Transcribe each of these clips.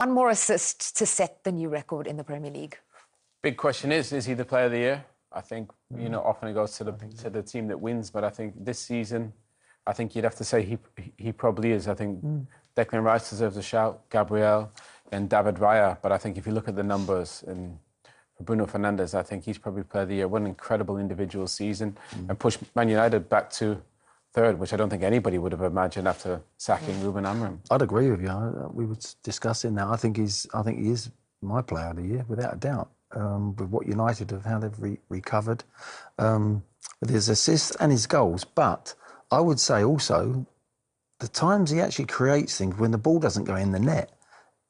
One more assist to set the new record in the Premier League. Big question is he the player of the year? I think, often it goes to the team that wins, but I think this season, I think you'd have to say he probably is. I think Declan Rice deserves a shout, Gabriel and David Raya, but I think if you look at the numbers and for Bruno Fernandes, I think he's probably player of the year. What an incredible individual season and pushed Man United back to third, which I don't think anybody would have imagined after sacking Ruben Amorim. I'd agree with you. We were discussing that. I think he is my player of the year, without a doubt. With what United have, how they've recovered, with his assists and his goals. But I would say also, the times he actually creates things when the ball doesn't go in the net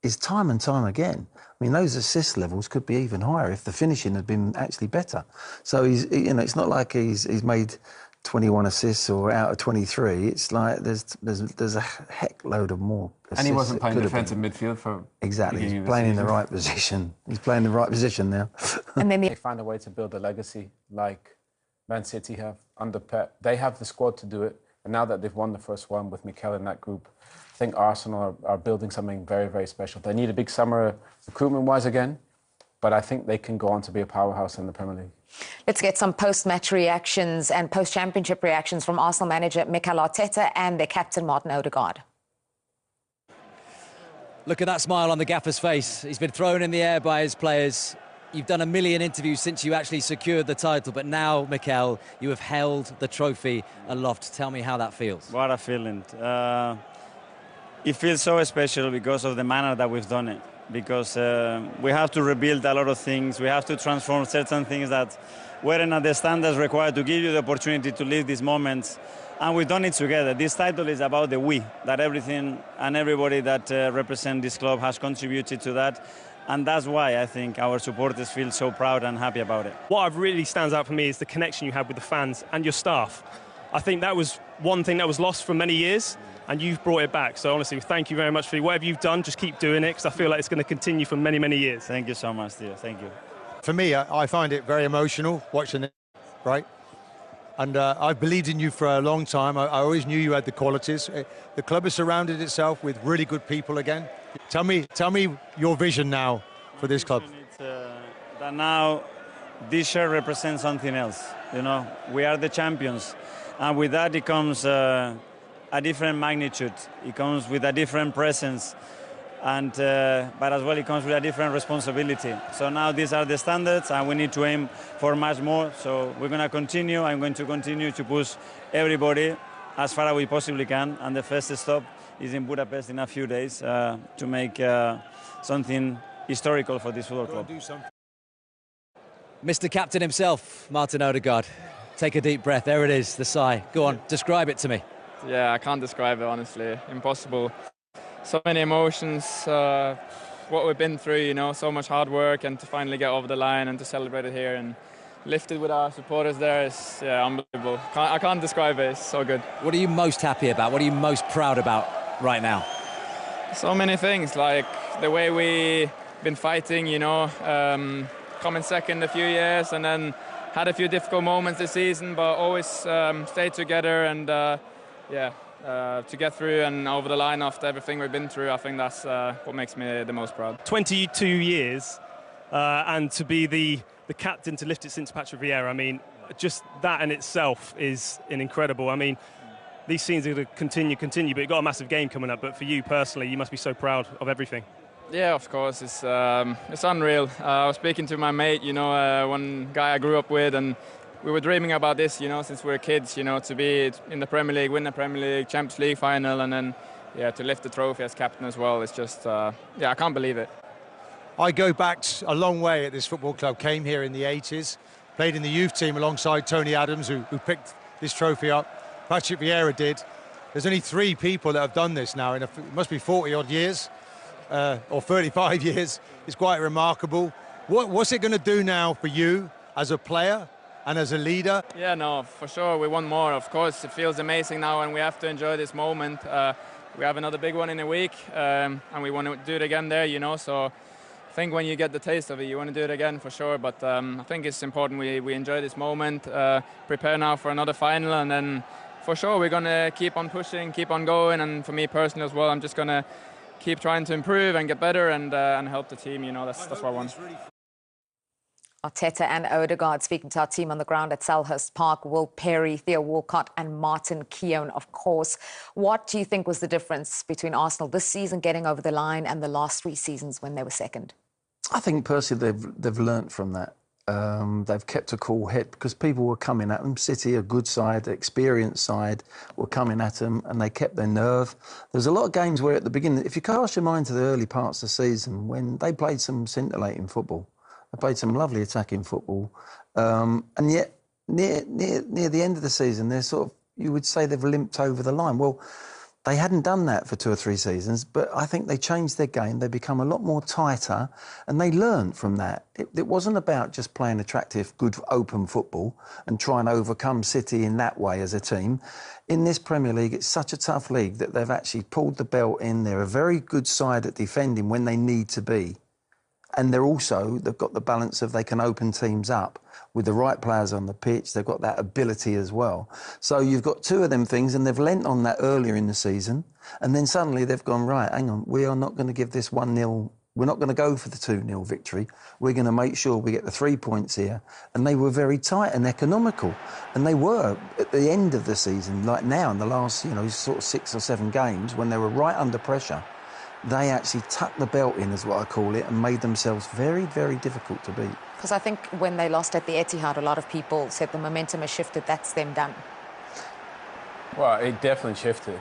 is time and time again. I mean, those assist levels could be even higher if the finishing had been actually better. So it's not like he's made 21 assists or out of 23. It's like there's a heck load of more assists. And he wasn't playing defensive midfield for... Exactly, he's playing in the right position. He's playing in the right position now. And then they find a way to build a legacy like Man City have under Pep. They have the squad to do it. And now that they've won the first one with Mikel in that group, I think Arsenal are building something very, very special. They need a big summer recruitment-wise again, but I think they can go on to be a powerhouse in the Premier League. Let's get some post-match reactions and post-championship reactions from Arsenal manager Mikel Arteta and their captain Martin Odegaard. Look at that smile on the gaffer's face. He's been thrown in the air by his players. You've done a million interviews since you actually secured the title, but now, Mikel, you have held the trophy aloft. Tell me how that feels. What a feeling. It feels so special because of the manner that we've done it. Because we have to rebuild a lot of things. We have to transform certain things that weren't at the standards required to give you the opportunity to live these moments. And we've done it together. This title is about the we, that everything and everybody that represents this club has contributed to that. And that's why I think our supporters feel so proud and happy about it. What really stands out for me is the connection you had with the fans and your staff. I think that was one thing that was lost for many years, and you've brought it back. So honestly, thank you very much for whatever you've done. Just keep doing it, because I feel like it's going to continue for many, many years. Thank you so much, dear. Thank you. For me, I find it very emotional watching it, right? And I've believed in you for a long time. I always knew you had the qualities. The club has surrounded itself with really good people again. Tell me your vision now for this club. That now this shirt represents something else. We are the champions, and with that it comes a different magnitude. It comes with a different presence, and but as well it comes with a different responsibility. So now these are the standards, and we need to aim for much more. So we're going to continue. I'm going to continue to push everybody as far as we possibly can. And the first stop is in Budapest in a few days to make something historical for this football club. Mr. Captain himself, Martin Odegaard. Take a deep breath. There it is, the sigh. Go on, describe it to me. Yeah, I can't describe it, honestly. Impossible. So many emotions, what we've been through, so much hard work, and to finally get over the line and to celebrate it here and lift it with our supporters there is unbelievable. I can't describe it, it's so good. What are you most happy about? What are you most proud about right now? So many things, like the way we've been fighting, coming second a few years and then had a few difficult moments this season, but always stayed together and to get through and over the line after everything we've been through. I think that's what makes me the most proud. 22 years and to be the captain to lift it since Patrick Vieira. I mean, just that in itself is incredible. I mean, these scenes are going to continue, but you've got a massive game coming up. But for you personally, you must be so proud of everything. Yeah, of course, it's unreal. I was speaking to my mate, one guy I grew up with, and we were dreaming about this, since we were kids, to be in the Premier League, win the Premier League, Champions League final, and then, to lift the trophy as captain as well. It's just, I can't believe it. I go back a long way at this football club. Came here in the 80s, played in the youth team alongside Tony Adams, who picked this trophy up. Patrick Vieira did. There's only 3 people that have done this now, it must be 40-odd years. Or 35 years. It's quite remarkable. What's it going to do now for you as a player and as a leader? Yeah, no, for sure. We want more. Of course, it feels amazing now, and we have to enjoy this moment. We have another big one in a week, and we want to do it again there, So I think when you get the taste of it, you want to do it again for sure. But I think it's important we enjoy this moment, prepare now for another final, and then for sure we're going to keep on pushing, keep on going. And for me personally as well, I'm just going to keep trying to improve and get better and help the team. You know, that's what I want. Arteta and Odegaard speaking to our team on the ground at Selhurst Park. Will Perry, Theo Walcott and Martin Keown, of course. What do you think was the difference between Arsenal this season getting over the line and the last 3 seasons when they were second? I think personally they've learnt from that. They've kept a cool head because people were coming at them. City, a good side, experienced side, were coming at them and they kept their nerve. There's a lot of games where at the beginning, if you cast your mind to the early parts of the season, when they played some scintillating football, they played some lovely attacking football, and yet near the end of the season, they're sort of, you would say they've limped over the line. Well, they hadn't done that for 2 or 3 seasons, but I think they changed their game. They become a lot more tighter, and they learned from that. It wasn't about just playing attractive, good, open football and trying to overcome City in that way as a team. In this Premier League, it's such a tough league that they've actually pulled the belt in. They're a very good side at defending when they need to be. And they've got the balance of they can open teams up with the right players on the pitch. They've got that ability as well. So you've got 2 of them things, and they've lent on that earlier in the season. And then suddenly they've gone, right, hang on, we are not going to give this 1-0. We're not going to go for the 2-0 victory. We're going to make sure we get the 3 points here. And they were very tight and economical. And they were at the end of the season, like now in the last, sort of 6 or 7 games, when they were right under pressure. They actually tucked the belt in, is what I call it, and made themselves very, very difficult to beat. Because I think when they lost at the Etihad, a lot of people said the momentum has shifted, that's them done. Well, it definitely shifted.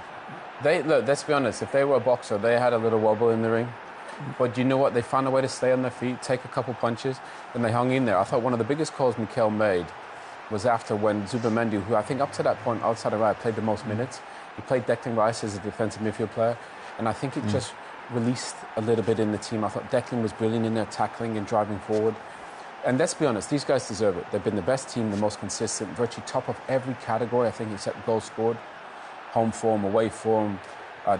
Look, let's be honest, if they were a boxer, they had a little wobble in the ring. But you know what? They found a way to stay on their feet, take a couple punches, and they hung in there. I thought one of the biggest calls Mikel made was after when Zubimendi, who I think up to that point outside of right played the most minutes, he played Declan Rice as a defensive midfield player, and I think it just released a little bit in the team. I thought Declan was brilliant in there, tackling and driving forward. And let's be honest, these guys deserve it. They've been the best team, the most consistent, virtually top of every category, I think, except goals scored, home form, away form,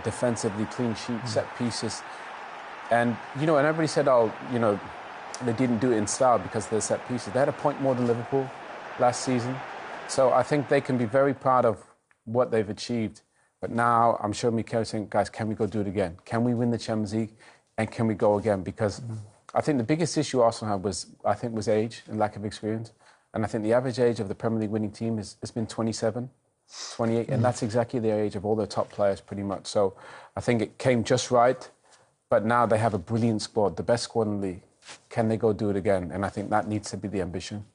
defensively, clean sheet, set pieces. And, and everybody said, they didn't do it in style because of the set pieces. They had a point more than Liverpool last season. So I think they can be very proud of what they've achieved. But now I'm sure Mikel's saying, guys, can we go do it again? Can we win the Champions League? And can we go again? Because I think the biggest issue Arsenal had was age and lack of experience. And I think the average age of the Premier League winning team has been 27, 28. And that's exactly the age of all their top players, pretty much. So I think it came just right. But now they have a brilliant squad, the best squad in the league. Can they go do it again? And I think that needs to be the ambition.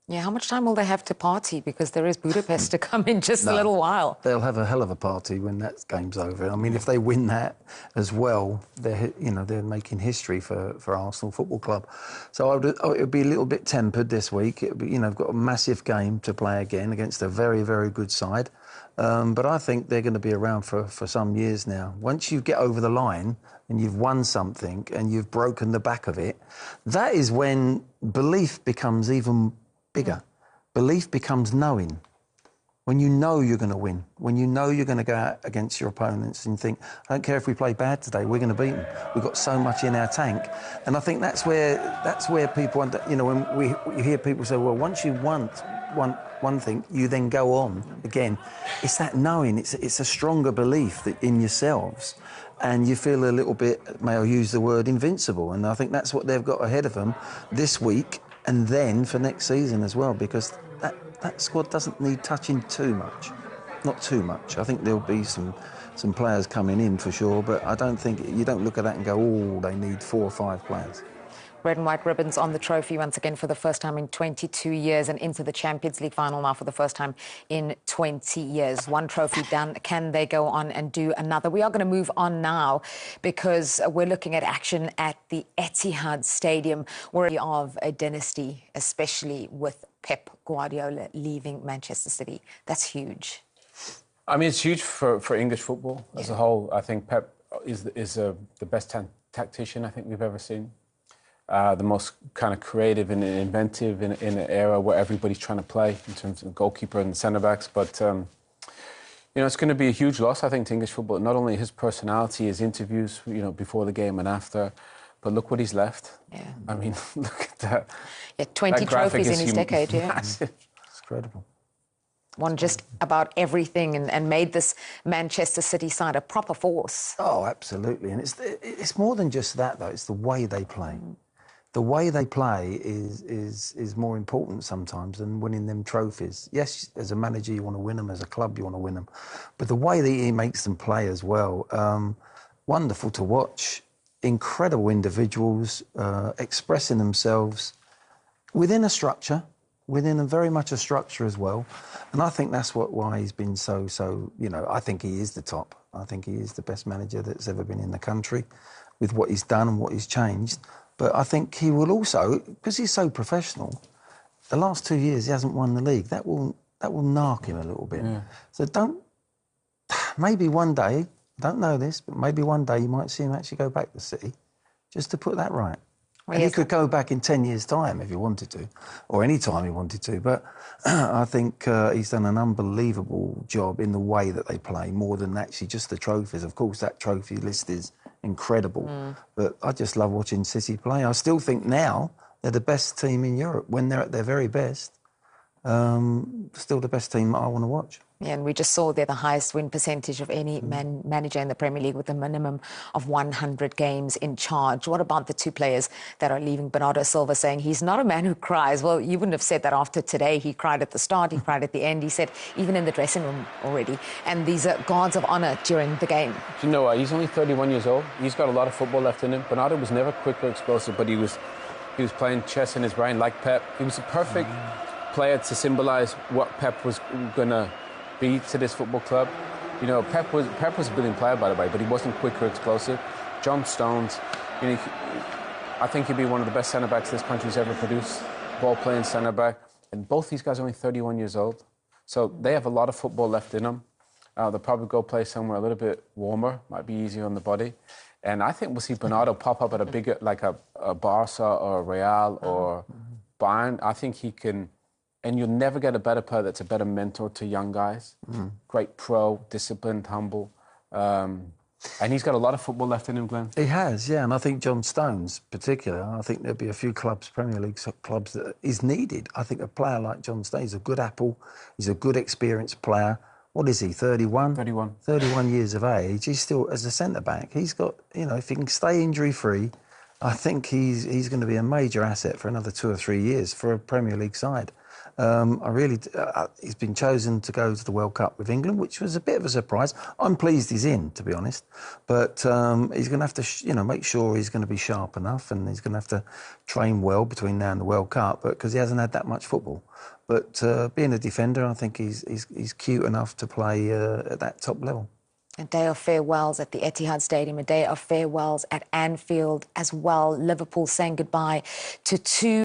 Yeah, how much time will they have to party? Because there is Budapest to come in just a little while. They'll have a hell of a party when that game's over. I mean, if they win that as well, they're making history for Arsenal Football Club. So it would be a little bit tempered this week. It would be, they've got a massive game to play again against a very, very good side. But I think they're going to be around for some years now. Once you get over the line and you've won something and you've broken the back of it, that is when belief becomes even bigger. Belief becomes knowing. When you know you're going to win, when you know you're going to go out against your opponents and think, I don't care if we play bad today, we're going to beat them. We've got so much in our tank. And I think that's where people, when we hear people say, well, once you won one thing, you then go on again. It's that knowing, it's a stronger belief in yourselves. And you feel a little bit, may I use the word, invincible. And I think that's what they've got ahead of them this week and then for next season as well, because that squad doesn't need touching too much. Not too much. I think there'll be some players coming in for sure, but I don't think, you don't look at that and go, oh, they need 4 or 5 players. Red and white ribbons on the trophy once again for the first time in 22 years and into the Champions League final now for the first time in 20 years. One trophy done. Can they go on and do another? We are going to move on now because we're looking at action at the Etihad Stadium. We're of a dynasty, especially with Pep Guardiola leaving Manchester City. That's huge. I mean, it's huge for English football as a whole. I think Pep is the best tactician I think we've ever seen. The most kind of creative and inventive in an era where everybody's trying to play in terms of goalkeeper and centre-backs. But, it's going to be a huge loss, I think, to English football. Not only his personality, his interviews, before the game and after, but look what he's left. Yeah. I mean, look at that. Yeah, 20 trophies in his decade, yeah. Massive. It's incredible. won just about everything and made this Manchester City side a proper force. Oh, absolutely. And it's more than just that, though. It's the way they play. The way they play is more important sometimes than winning them trophies. Yes, as a manager you want to win them, as a club you want to win them, but the way that he makes them play as well, wonderful to watch. Incredible individuals expressing themselves within a structure, within very much a structure as well. And I think that's why he's been so, you know, I think he is the top. I think he is the best manager that's ever been in the country with what he's done and what he's changed. But I think he will also, because he's so professional, the last 2 years he hasn't won the league. That will narc him a little bit. Yeah. So maybe one day, don't know this, but maybe one day you might see him actually go back to City just to put that right. Well, and he could go back in 10 years' time if he wanted to, or any time he wanted to. But I think he's done an unbelievable job in the way that they play, more than actually just the trophies. Of course, that trophy list is incredible. But I just love watching City play. I still think now they're the best team in Europe. When they're at their very best, still the best team I want to watch. Yeah, and we just saw they're the highest win percentage of any manager in the Premier League with a minimum of 100 games in charge. What about the two players that are leaving? Bernardo Silva saying he's not a man who cries. Well, you wouldn't have said that after today. He cried at the start, he cried at the end. He said even in the dressing room already. And these are guards of honour during the game. Do you know what? He's only 31 years old. He's got a lot of football left in him. Bernardo was never quick or explosive, but he was playing chess in his brain like Pep. He was a perfect player to symbolise what Pep was going to be to this football club. You know, Pep was a brilliant player, by the way, but he wasn't quick or explosive. John Stones, you know, I think he'd be one of the best centre-backs this country's ever produced, ball-playing centre-back. And both these guys are only 31 years old. So they have a lot of football left in them. They'll probably go play somewhere a little bit warmer, might be easier on the body. And I think we'll see Bernardo pop up at a bigger, like a Barca or a Real or Bayern. I think he can... And you'll never get a better player that's a better mentor to young guys. Great pro, disciplined, humble. And he's got a lot of football left in him, Glenn. He has, yeah. And I think John Stones, particularly, I think there'll be a few clubs, Premier League clubs, that is needed. I think a player like John Stones, he's a good apple. He's a good, experienced player. What is he, 31? 31. 31 years of age. He's still, as a centre-back, he's got, you know, if he can stay injury-free, I think he's going to be a major asset for another 2 or 3 years for a Premier League side. He's been chosen to go to the World Cup with England, which was a bit of a surprise. I'm pleased he's in, to be honest. But he's going to have to, make sure he's going to be sharp enough, and he's going to have to train well between now and the World Cup, because he hasn't had that much football. But being a defender, I think he's cute enough to play at that top level. A day of farewells at the Etihad Stadium, a day of farewells at Anfield as well. Liverpool saying goodbye to two